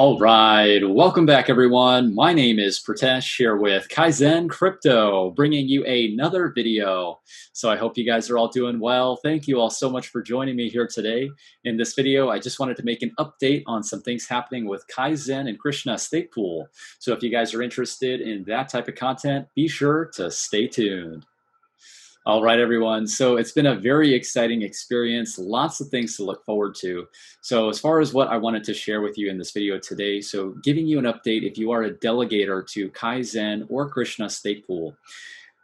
All right, welcome back everyone. My name is Pritesh here with Kaizen Crypto, bringing you another video. So I hope you guys are all doing well. Thank you all so much for joining me here today. In this video, I just wanted to make an update on some things happening with Kaizen and KRSNA Stakepool. So if you guys are interested in that type of content, be sure to stay tuned. All right, everyone. So it's been a very exciting experience, lots of things to look forward to. So as far as what I wanted to share with you in this video today, so giving you an update if you are a delegator to Kaizen or KRSNA Stakepool.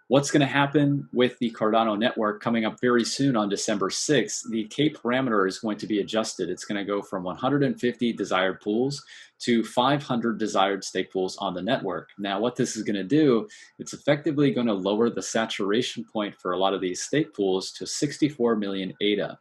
What's going to happen with the Cardano network coming up very soon on December 6th, the K parameter is going to be adjusted. It's going to go from 150 desired pools to 500 desired stake pools on the network. Now, what this is going to do, it's effectively going to lower the saturation point for a lot of these stake pools to 64 million ADA.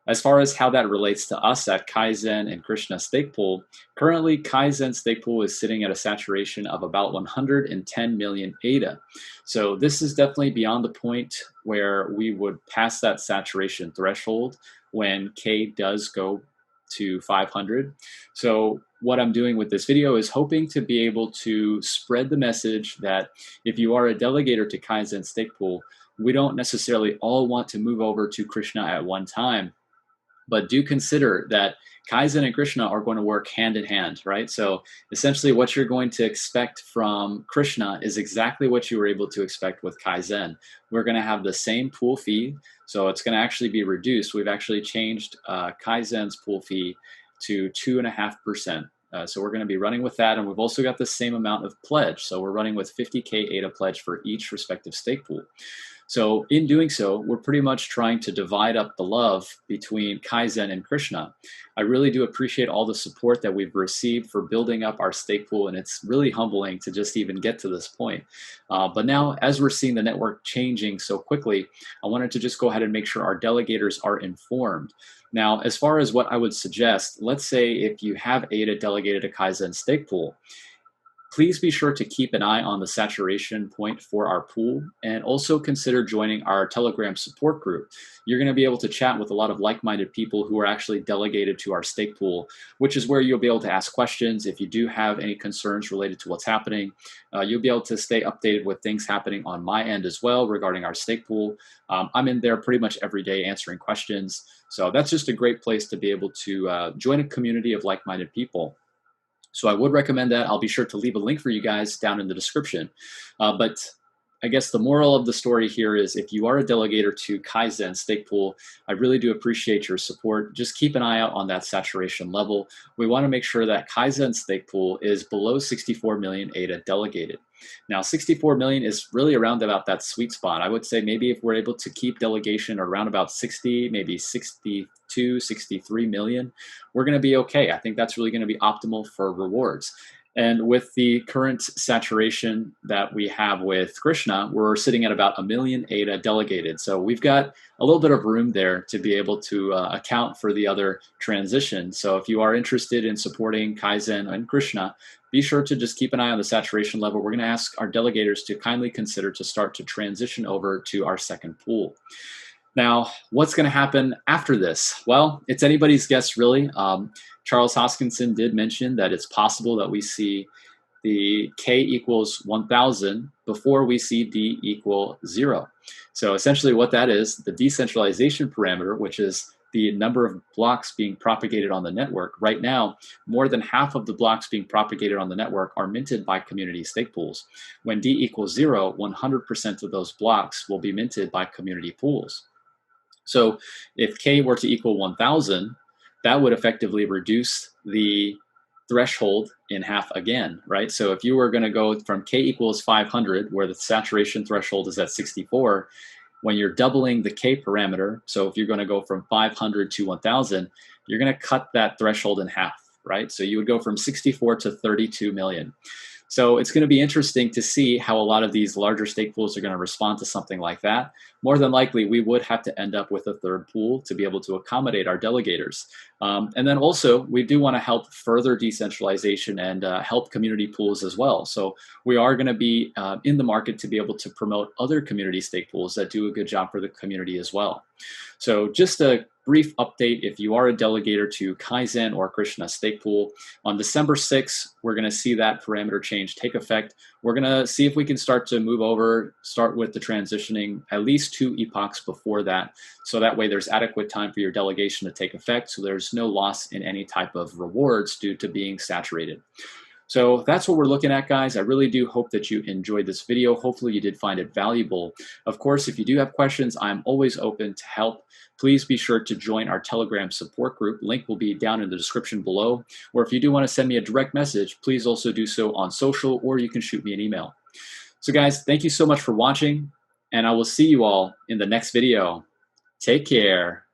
As far as how that relates to us at Kaizen and KRSNA Stakepool, currently Kaizen Stakepool is sitting at a saturation of about 110 million ADA. So this is definitely beyond the point where we would pass that saturation threshold when K does go to 500. So what I'm doing with this video is hoping to be able to spread the message that if you are a delegator to Kaizen Stakepool, we don't necessarily all want to move over to KRSNA at one time. But do consider that Kaizen and KRSNA are going to work hand in hand, right? So essentially what you're going to expect from KRSNA is exactly what you were able to expect with Kaizen. We're going to have the same pool fee, so it's going to actually be reduced. We've actually changed Kaizen's pool fee to 2.5%. So we're going to be running with that, and we've also got the same amount of pledge. So we're running with 50K ADA pledge for each respective stake pool. So in doing so, we're pretty much trying to divide up the love between Kaizen and KRSNA. I really do appreciate all the support that we've received for building up our stake pool, and it's really humbling to just even get to this point. But now, as we're seeing the network changing so quickly, I wanted to just go ahead and make sure our delegators are informed. Now, as far as what I would suggest, let's say if you have ADA delegated to Kaizen Stakepool, please be sure to keep an eye on the saturation point for our pool, and also consider joining our Telegram support group. You're going to be able to chat with a lot of like-minded people who are actually delegated to our stake pool, which is where you'll be able to ask questions. If you do have any concerns related to what's happening, you'll be able to stay updated with things happening on my end as well regarding our stake pool. I'm in there pretty much every day answering questions. So that's just a great place to be able to join a community of like-minded people. So I would recommend that. I'll be sure to leave a link for you guys down in the description. But I guess the moral of the story here is if you are a delegator to Kaizen Stakepool, I really do appreciate your support. Just keep an eye out on that saturation level. We want to make sure that Kaizen Stakepool is below 64 million ADA delegated. Now, 64 million is really around about that sweet spot. I would say maybe if we're able to keep delegation around about 60, maybe 62, 63 million, we're going to be okay. I think that's really going to be optimal for rewards. And with the current saturation that we have with KRSNA, we're sitting at about 1 million ADA delegated. So we've got a little bit of room there to be able to account for the other transitions. So if you are interested in supporting Kaizen and KRSNA, be sure to just keep an eye on the saturation level. We're going to ask our delegators to kindly consider to start to transition over to our second pool. Now, what's going to happen after this? Well, it's anybody's guess, really. Charles Hoskinson did mention that it's possible that we see the K equals 1,000 before we see D equal 0. So essentially what that is, the decentralization parameter, which is the number of blocks being propagated on the network. Right now, more than half of the blocks being propagated on the network are minted by community stake pools. When D equals 0, 100% of those blocks will be minted by community pools. So if K were to equal 1,000, that would effectively reduce the threshold in half again, right? So if you were going to go from K equals 500, where the saturation threshold is at 64, when you're doubling the K parameter, so if you're going to go from 500 to 1,000, you're going to cut that threshold in half, right? So you would go from 64 to 32 million. So it's going to be interesting to see how a lot of these larger stake pools are going to respond to something like that. More than likely, we would have to end up with a third pool to be able to accommodate our delegators. And then also, we do want to help further decentralization and help community pools as well. So we are going to be in the market to be able to promote other community stake pools that do a good job for the community as well. So just a brief update, if you are a delegator to Kaizen or Krishna Stakepool, on December 6th, we're going to see that parameter change take effect. We're going to see if we can start to move over, start with the transitioning at least 2 epochs before that. So that way there's adequate time for your delegation to take effect. So there's no loss in any type of rewards due to being saturated. So that's what we're looking at, guys. I really do hope that you enjoyed this video. Hopefully you did find it valuable. Of course, if you do have questions, I'm always open to help. Please be sure to join our Telegram support group. Link will be down in the description below. Or if you do want to send me a direct message, please also do so on social, or you can shoot me an email. So guys, thank you so much for watching, and I will see you all in the next video. Take care.